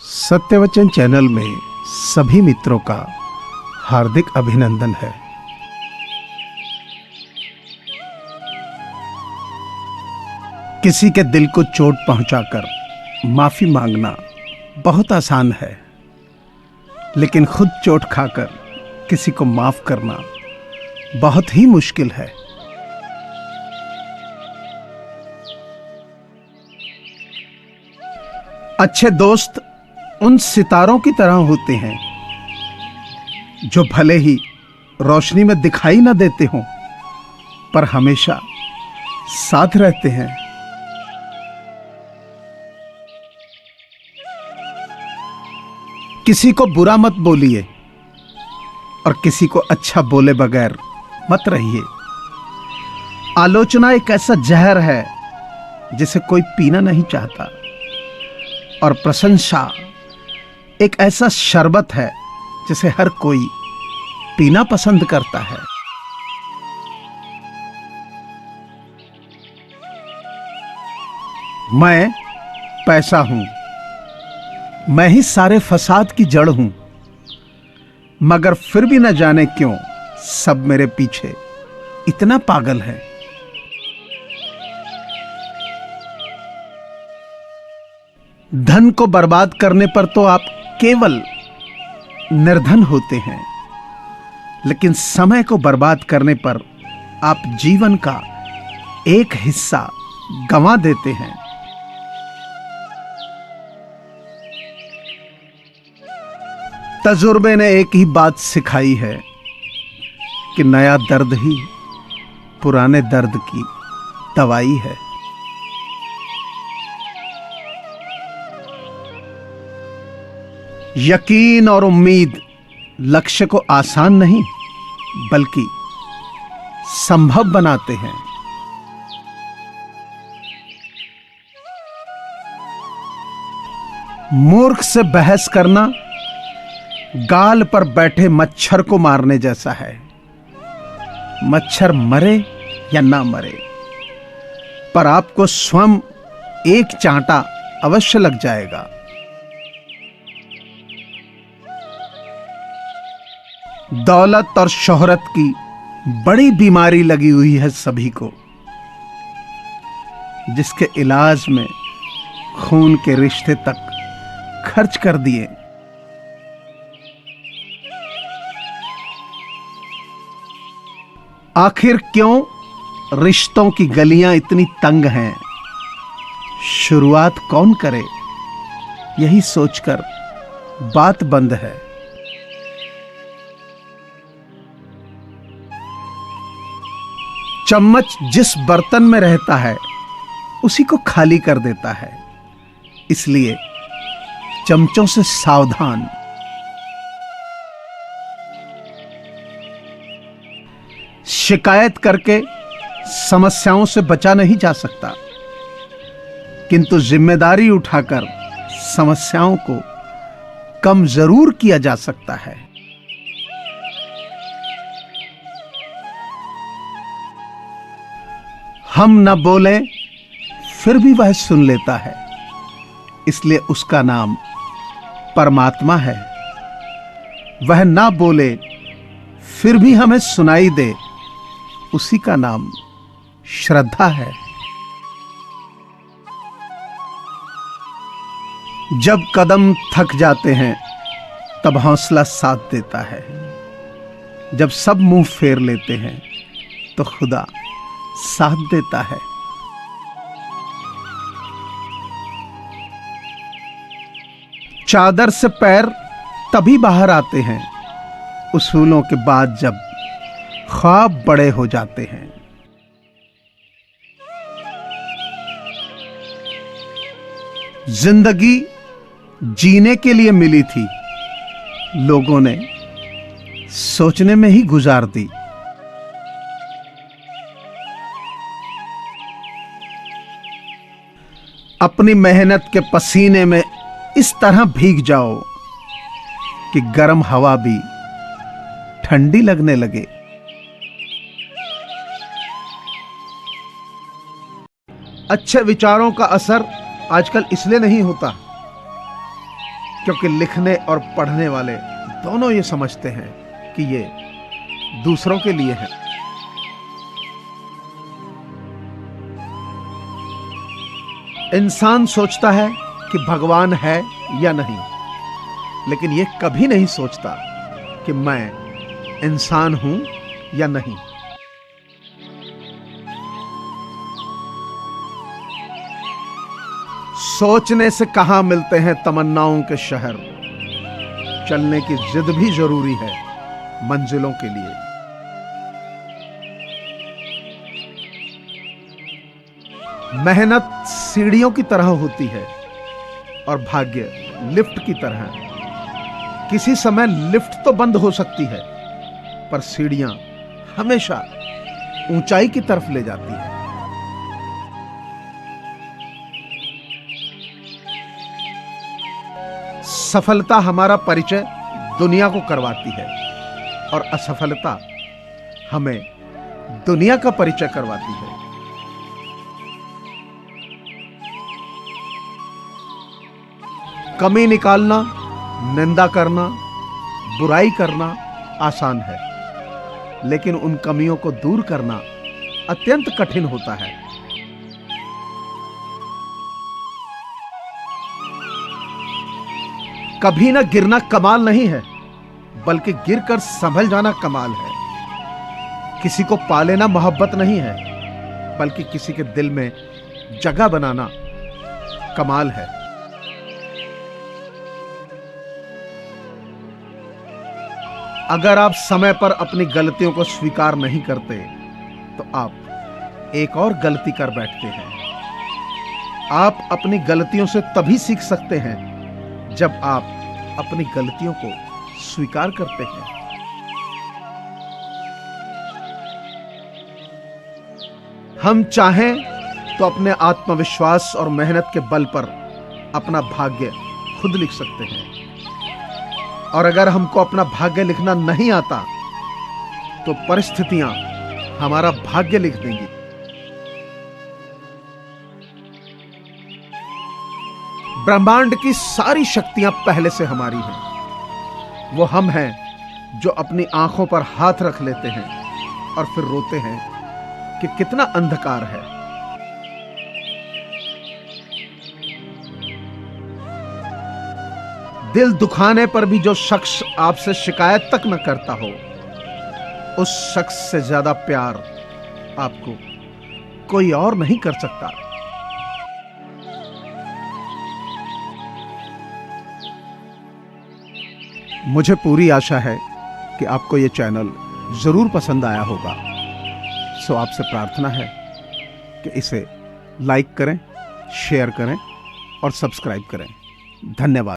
सत्यवचन channel में सभी मित्रों का हार्दिक अभिनंदन है। किसी के दिल को चोट पहुंचाकर माफी मांगना बहुत आसान है, लेकिन खुद चोट खाकर किसी को माफ करना बहुत ही मुश्किल है। अच्छे दोस्त उन सितारों की तरह होते हैं जो भले ही रोशनी में दिखाई ना देते हों, पर हमेशा साथ रहते हैं। किसी को बुरा मत बोलिए और किसी को अच्छा बोले बगैर मत रहिए। आलोचना एक ऐसा जहर है जिसे कोई पीना नहीं चाहता, और प्रशंसा एक ऐसा शरबत है जिसे हर कोई पीना पसंद करता है। मैं पैसा हूं, मैं ही सारे फसाद की जड़ हूं, मगर फिर भी न जाने क्यों सब मेरे पीछे इतना पागल है। धन को बर्बाद करने पर तो आप केवल निर्धन होते हैं, लेकिन समय को बर्बाद करने पर आप जीवन का एक हिस्सा गंवा देते हैं। तजुर्बे ने एक ही बात सिखाई है कि नया दर्द ही पुराने दर्द की दवाई है। यकीन और उम्मीद लक्ष्य को आसान नहीं बल्कि संभव बनाते हैं। मूर्ख से बहस करना गाल पर बैठे मच्छर को मारने जैसा है। मच्छर मरे या ना मरे, पर आपको स्वयं एक चांटा अवश्य लग जाएगा। दौलत और शोहरत की बड़ी बीमारी लगी हुई है सभी को, जिसके इलाज में खून के रिश्ते तक खर्च कर दिए। आखिर क्यों रिश्तों की गलियां इतनी तंग हैं? शुरुआत कौन करे, यही सोचकर बात बंद है। चम्मच जिस बर्तन में रहता है उसी को खाली कर देता है, इसलिए चमचों से सावधान। शिकायत करके समस्याओं से बचा नहीं जा सकता, किंतु जिम्मेदारी उठाकर समस्याओं को कम जरूर किया जा सकता है। हम न बोलें फिर भी वह सुन लेता है, इसलिए उसका नाम परमात्मा है। वह ना बोले फिर भी हमें सुनाई दे, उसी का नाम श्रद्धा है। जब कदम थक जाते हैं तब हौसला साथ देता है। जब सब मुंह फेर लेते हैं तो खुदा साथ देता है। चादर से पैर तभी बाहर आते हैं उसूलों के बाद, जब ख्वाब बड़े हो जाते हैं। जिंदगी जीने के लिए मिली थी, लोगों ने सोचने में ही गुजार दी। अपनी मेहनत के पसीने में इस तरह भीग जाओ कि गर्म हवा भी ठंडी लगने लगे। अच्छे विचारों का असर आजकल इसलिए नहीं होता क्योंकि लिखने और पढ़ने वाले दोनों ये समझते हैं कि ये दूसरों के लिए है। इंसान सोचता है कि भगवान है या नहीं, लेकिन ये कभी नहीं सोचता कि मैं इंसान हूं या नहीं। सोचने से कहां मिलते हैं तमन्नाओं के शहर, चलने की जिद भी जरूरी है मंजिलों के लिए। मेहनत सीढ़ियों की तरह होती है और भाग्य लिफ्ट की तरह। किसी समय लिफ्ट तो बंद हो सकती है, पर सीढ़ियां हमेशा ऊंचाई की तरफ ले जाती है। सफलता हमारा परिचय दुनिया को करवाती है और असफलता हमें दुनिया का परिचय करवाती है। कमी निकालना, निंदा करना, बुराई करना आसान है, लेकिन उन कमियों को दूर करना अत्यंत कठिन होता है। कभी ना गिरना कमाल नहीं है, बल्कि गिरकर संभल जाना कमाल है। किसी को पा लेना मोहब्बत नहीं है, बल्कि किसी के दिल में जगह बनाना कमाल है। अगर आप समय पर अपनी गलतियों को स्वीकार नहीं करते, तो आप एक और गलती कर बैठते हैं। आप अपनी गलतियों से तभी सीख सकते हैं जब आप अपनी गलतियों को स्वीकार करते हैं। हम चाहें तो अपने आत्मविश्वास और मेहनत के बल पर अपना भाग्य खुद लिख सकते हैं, और अगर हमको अपना भाग्य लिखना नहीं आता, तो परिस्थितियां हमारा भाग्य लिख देंगी। ब्रह्मांड की सारी शक्तियां पहले से हमारी हैं। वो हम हैं जो अपनी आंखों पर हाथ रख लेते हैं और फिर रोते हैं कि कितना अंधकार है। दिल दुखाने पर भी जो शख्स आपसे शिकायत तक न करता हो, उस शख्स से ज्यादा प्यार आपको कोई और नहीं कर सकता। मुझे पूरी आशा है कि आपको यह चैनल जरूर पसंद आया होगा। सो आपसे प्रार्थना है कि इसे लाइक करें, शेयर करें और सब्सक्राइब करें। धन्यवाद।